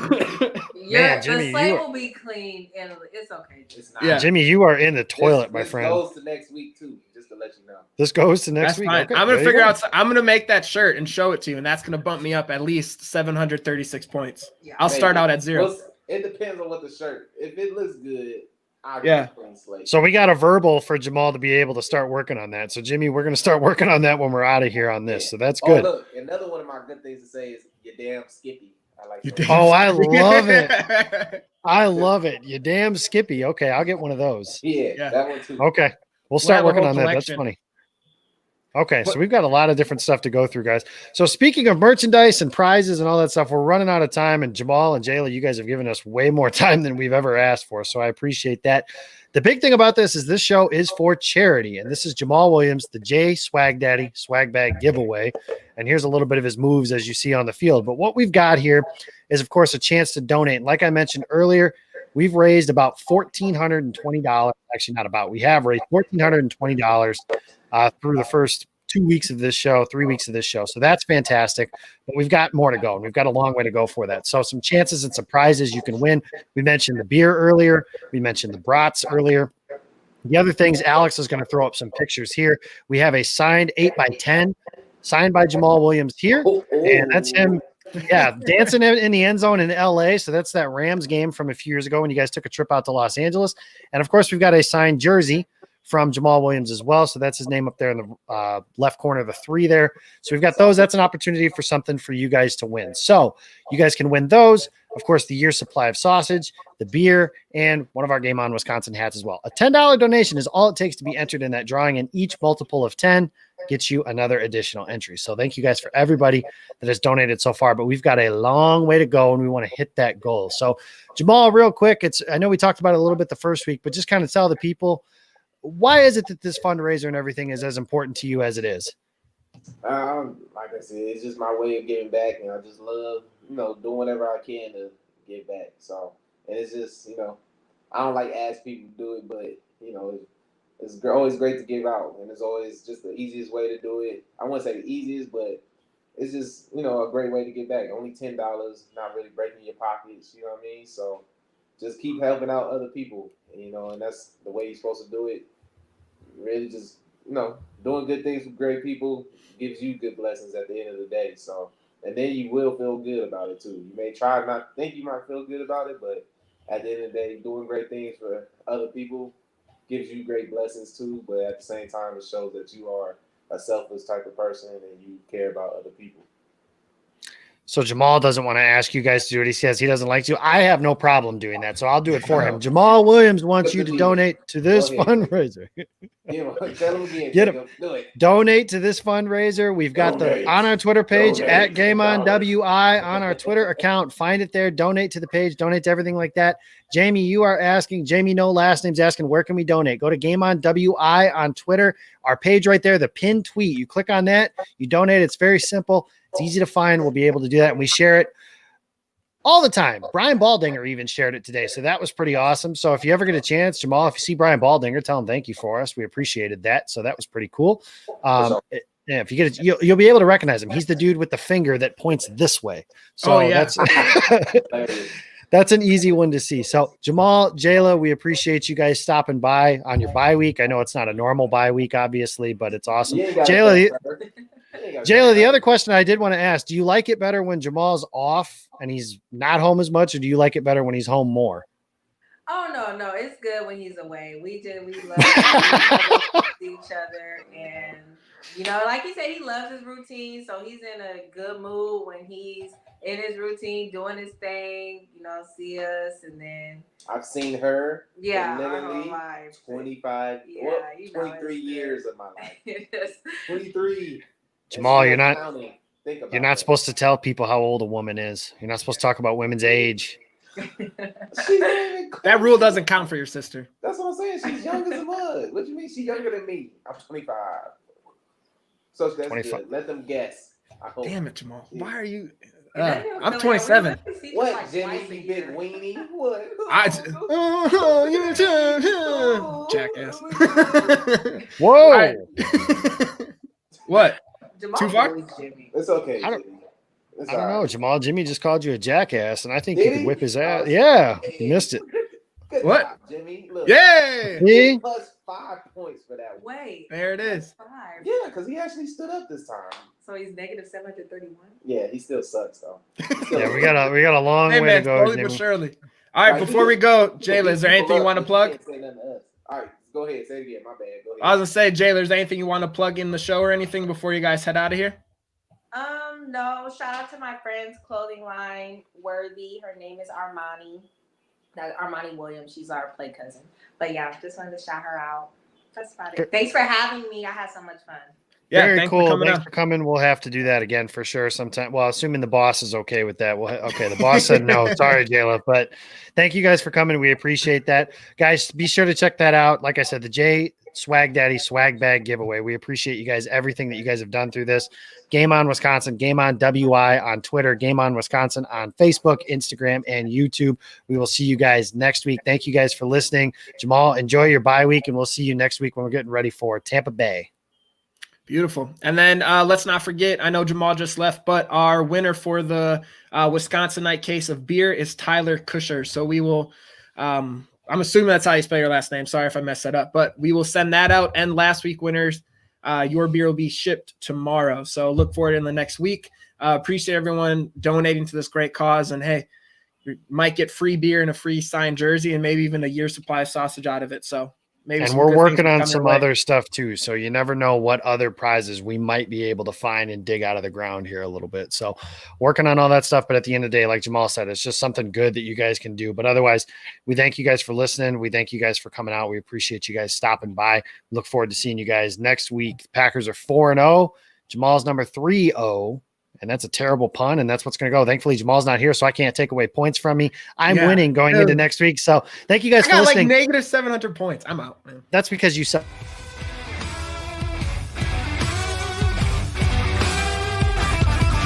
Man, Jimmy, the slate will be clean and it's okay. It's not. Jimmy, you are in the toilet, my friend. This goes to next week too, just to let you know. This goes to next week. Okay, I'm gonna figure out. I'm gonna make that shirt and show it to you, and that's gonna bump me up at least 736 points. Yeah. I'll start out at 0. Well, it depends on what the shirt. If it looks good. So we got a verbal for Jamal to be able to start working on that. So Jimmy, we're going to start working on that when we're out of here on this. So that's good. Oh, look, another one of my good things to say is you damn Skippy. I like that. Oh, I love it. I love it. You damn Skippy. Okay, I'll get one of those. Yeah. That one too. Okay. We'll start working on that. That's funny. Okay, so we've got a lot of different stuff to go through, guys. So speaking of merchandise and prizes and all that stuff, we're running out of time. And Jamal and Jayla, you guys have given us way more time than we've ever asked for. So I appreciate that. The big thing about this is this show is for charity. And this is Jamaal Williams, the J Swag Daddy Swag Bag giveaway. And here's a little bit of his moves as you see on the field. But what we've got here is, of course, a chance to donate. Like I mentioned earlier, we've raised about $1,420. Actually, not about. We have raised $1,420 through the first 2 weeks of this show, 3 weeks of this show. So that's fantastic. But we've got more to go. And we've got a long way to go for that. So some chances and some prizes you can win. We mentioned the beer earlier. We mentioned the brats earlier. The other things, Alex is going to throw up some pictures here. We have a signed 8x10 signed by Jamaal Williams here, and that's him. Yeah, dancing in the end zone in LA. So that's that Rams game from a few years ago when you guys took a trip out to Los Angeles. And of course, we've got a signed jersey from Jamaal Williams as well. So that's his name up there in the left corner of the 3 there. So we've got those. That's an opportunity for something for you guys to win. So you guys can win those. Of course, the year's supply of sausage, the beer, and one of our Game On Wisconsin hats as well. A $10 donation is all it takes to be entered in that drawing, and each multiple of 10 gets you another additional entry. So thank you guys for everybody that has donated so far, but we've got a long way to go and we want to hit that goal. So Jamaal, real quick, I know we talked about it a little bit the first week, but just kind of tell the people, why is it that this fundraiser and everything is as important to you as it is? Like I said, it's just my way of giving back, and I just love, doing whatever I can to give back. So, and it's just, I don't like ask people to do it, but it's always great to give out, and it's always just the easiest way to do it. I wouldn't say the easiest, but it's just a great way to give back. Only $10, not really breaking your pockets. You know what I mean? So, just keep helping out other people, and that's the way you're supposed to do it. Really, just doing good things with great people gives you good blessings at the end of the day. So, and then you will feel good about it too. You may try not think you might feel good about it, but at the end of the day, doing great things for other people gives you great blessings too. But at the same time, it shows that you are a selfless type of person and you care about other people. So Jamaal doesn't want to ask you guys to do it. He says he doesn't like to. I have no problem doing that, so I'll do it for him. Jamaal Williams wants you to donate to this fundraiser. Tell him again. Get him. Do it. Donate to this fundraiser. We've got on our Twitter page at GameOnWI on our Twitter account. Find it there. Donate to the page. Donate to everything like that. Jamie, you are asking. Jamie, no last name's asking, where can we donate? Go to GameOnWI on Twitter. Our page right there, the pinned tweet. You click on that. You donate. It's very simple. It's easy to find. We'll be able to do that. And we share it all the time. Brian Baldinger even shared it today. So that was pretty awesome. So if you ever get a chance, Jamaal, if you see Brian Baldinger, tell him thank you for us. We appreciated that. So that was pretty cool. If you get it, you'll be able to recognize him. He's the dude with the finger that points this way. So that's an easy one to see. So Jamaal, Jayla, we appreciate you guys stopping by on your bye week. I know it's not a normal bye week, obviously, but it's awesome. Jayla, the other question I did want to ask, do you like it better when Jamaal's off and he's not home as much, or do you like it better when he's home more? Oh, no, it's good when he's away. We love to see each other, and like he said, he loves his routine, so he's in a good mood when he's in his routine, doing his thing, see us, and then I've seen her literally 25, 23 years of my life. 23. Jamaal, you're not supposed to tell people how old a woman is. You're not supposed to talk about women's age. That rule doesn't count for your sister. That's what I'm saying. She's young as a mud. What do you mean she's younger than me? I'm 25. So that's 25. Good. Let them guess. Damn it, Jamaal. Why are you... I'm 27. What, Jimmy, you big weenie? What? Jackass. Whoa. What? Jamaal Too far? It's okay. I don't know, Jamaal. Jimmy just called you a jackass, and I think he could whip his ass. Yeah, you missed it. Good what? Job, Jimmy. Look, Yay! Plus 5 points for that one. Wait. There it is. 5. Yeah, because he actually stood up this time. So he's negative 731. Yeah, he still sucks though. Yeah, we got a long way to go. Slowly but surely. All right, before we go, Jayla, is there anything you want to plug? Can't say nothing to us. All right, go ahead. Say it again. My bad. Go ahead. I was gonna say, Jayla, is there anything you want to plug in the show or anything before you guys head out of here? No. Shout out to my friend's clothing line, Worthy. Her name is Armani. That's Armani Williams. She's our play cousin. But yeah, just wanted to shout her out. That's about it. Thanks for having me. I had so much fun. Yeah, very cool. Thanks for coming. We'll have to do that again for sure sometime. Well, assuming the boss is okay with that. The boss said no. Sorry, Jayla. But thank you guys for coming. We appreciate that. Guys, be sure to check that out. Like I said, the J Swag Daddy swag bag giveaway. We appreciate you guys, everything that you guys have done through this. Game On Wisconsin, Game On WI on Twitter, Game On Wisconsin on Facebook, Instagram, and YouTube. We will see you guys next week. Thank you guys for listening. Jamaal, enjoy your bye week, and we'll see you next week when we're getting ready for Tampa Bay. Beautiful. And then let's not forget, I know Jamaal just left, but our winner for the Wisconsinite case of beer is Tyler Kusher. So we will I'm assuming that's how you spell your last name. Sorry if I messed that up, but we will send that out. And last week winners, your beer will be shipped tomorrow. So look for it in the next week. Appreciate everyone donating to this great cause. And hey, you might get free beer and a free signed jersey and maybe even a year's supply of sausage out of it. So maybe. And we're working on some other stuff too. So you never know what other prizes we might be able to find and dig out of the ground here a little bit. So working on all that stuff. But at the end of the day, like Jamaal said, it's just something good that you guys can do. But otherwise, we thank you guys for listening. We thank you guys for coming out. We appreciate you guys stopping by. Look forward to seeing you guys next week. The Packers are 4-0. Jamaal's number 3-0. And that's a terrible pun, and that's what's going to go. Thankfully, Jamal's not here, so I can't take away points from me. I'm winning going into next week. So thank you guys for listening. Like -700 points. I'm out, man. That's because you suck.